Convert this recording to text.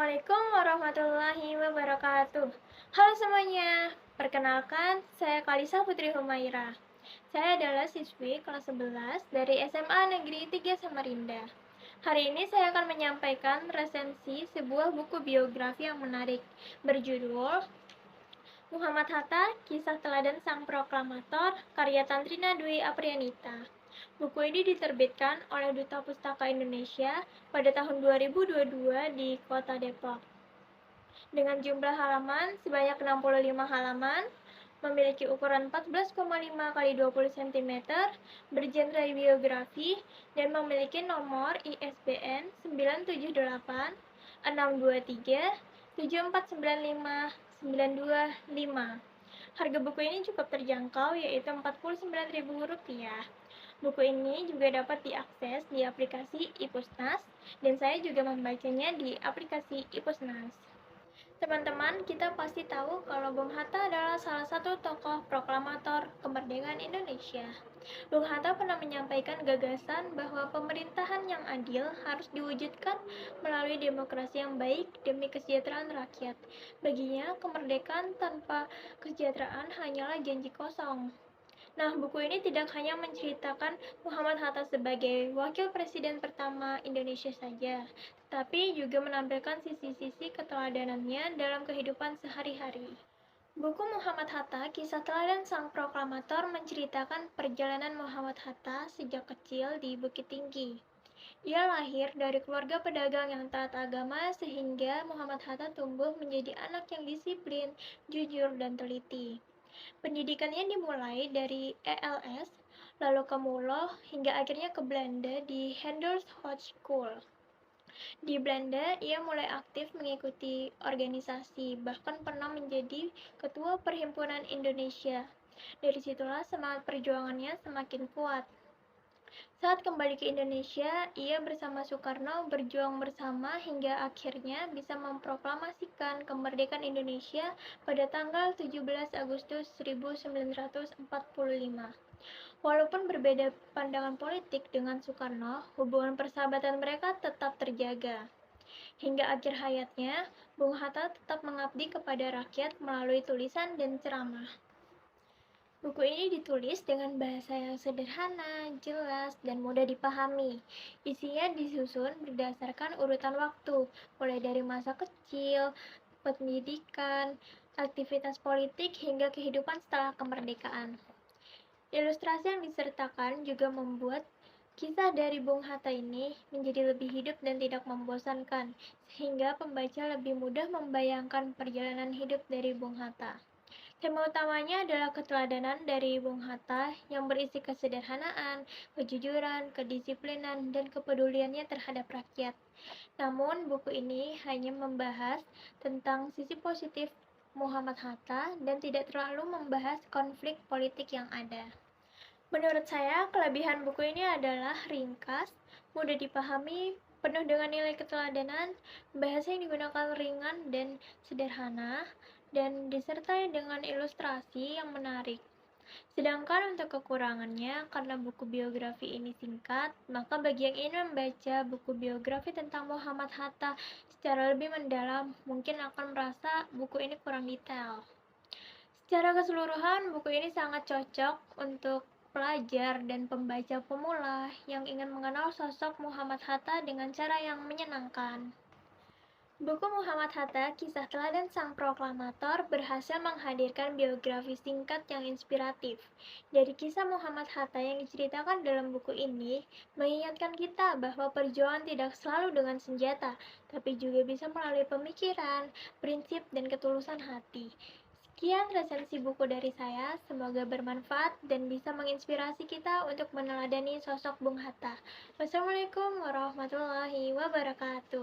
Assalamualaikum warahmatullahi wabarakatuh. Halo semuanya, perkenalkan saya Kalisa Putri Humaira. Saya adalah siswi kelas 11 dari SMA Negeri 3 Samarinda. Hari ini saya akan menyampaikan resensi sebuah buku biografi yang menarik, berjudul Muhammad Hatta, Kisah Teladan Sang Proklamator, karya Tantrina Dwi Aprianita. Buku ini diterbitkan oleh Duta Pustaka Indonesia pada tahun 2022 di Kota Depok. Dengan jumlah halaman sebanyak 65 halaman, memiliki ukuran 14,5 x 20 cm, bergenre biografi, dan memiliki nomor ISBN 978 623 7495 925. Harga buku ini cukup terjangkau, yaitu Rp49.000. Buku ini juga dapat diakses di aplikasi iPusnas, dan saya juga membacanya di aplikasi iPusnas. Teman-teman, kita pasti tahu kalau Bung Hatta adalah salah satu tokoh proklamator kemerdekaan Indonesia. Bung Hatta pernah menyampaikan gagasan bahwa pemerintahan yang adil harus diwujudkan melalui demokrasi yang baik demi kesejahteraan rakyat. Baginya, kemerdekaan tanpa kesejahteraan hanyalah janji kosong. Nah, buku ini tidak hanya menceritakan Muhammad Hatta sebagai wakil presiden pertama Indonesia saja, tetapi juga menampilkan sisi-sisi keteladanannya dalam kehidupan sehari-hari. Buku Muhammad Hatta, Kisah Teladan Sang Proklamator menceritakan perjalanan Muhammad Hatta sejak kecil di Bukit Tinggi. Ia lahir dari keluarga pedagang yang taat agama sehingga Muhammad Hatta tumbuh menjadi anak yang disiplin, jujur, dan teliti. Pendidikannya dimulai dari ELS, lalu ke Mulo, hingga akhirnya ke Belanda di Handels Hogeschool. Di Belanda, ia mulai aktif mengikuti organisasi, bahkan pernah menjadi ketua Perhimpunan Indonesia. Dari situlah semangat perjuangannya semakin kuat. Saat kembali ke Indonesia, ia bersama Soekarno berjuang bersama hingga akhirnya bisa memproklamasikan kemerdekaan Indonesia pada tanggal 17 Agustus 1945. Walaupun berbeda pandangan politik dengan Soekarno, hubungan persahabatan mereka tetap terjaga. Hingga akhir hayatnya, Bung Hatta tetap mengabdi kepada rakyat melalui tulisan dan ceramah. Buku ini ditulis dengan bahasa yang sederhana, jelas, dan mudah dipahami. Isinya disusun berdasarkan urutan waktu, mulai dari masa kecil, pendidikan, aktivitas politik, hingga kehidupan setelah kemerdekaan. Ilustrasi yang disertakan juga membuat kisah dari Bung Hatta ini menjadi lebih hidup dan tidak membosankan, sehingga pembaca lebih mudah membayangkan perjalanan hidup dari Bung Hatta. Tema utamanya adalah keteladanan dari Bung Hatta yang berisi kesederhanaan, kejujuran, kedisiplinan, dan kepeduliannya terhadap rakyat. Namun, buku ini hanya membahas tentang sisi positif Muhammad Hatta dan tidak terlalu membahas konflik politik yang ada. Menurut saya, kelebihan buku ini adalah ringkas, mudah dipahami, penuh dengan nilai keteladanan, bahasa yang digunakan ringan dan sederhana, dan disertai dengan ilustrasi yang menarik. Sedangkan untuk kekurangannya, karena buku biografi ini singkat, maka bagi yang ingin membaca buku biografi tentang Muhammad Hatta secara lebih mendalam, mungkin akan merasa buku ini kurang detail. Secara keseluruhan, buku ini sangat cocok untuk pelajar dan pembaca pemula yang ingin mengenal sosok Muhammad Hatta dengan cara yang menyenangkan. Buku Muhammad Hatta, Kisah Teladan Sang Proklamator berhasil menghadirkan biografi singkat yang inspiratif. Dari kisah Muhammad Hatta yang diceritakan dalam buku ini, mengingatkan kita bahwa perjuangan tidak selalu dengan senjata, tapi juga bisa melalui pemikiran, prinsip, dan ketulusan hati. Sekian resensi buku dari saya, semoga bermanfaat dan bisa menginspirasi kita untuk meneladani sosok Bung Hatta. Wassalamualaikum warahmatullahi wabarakatuh.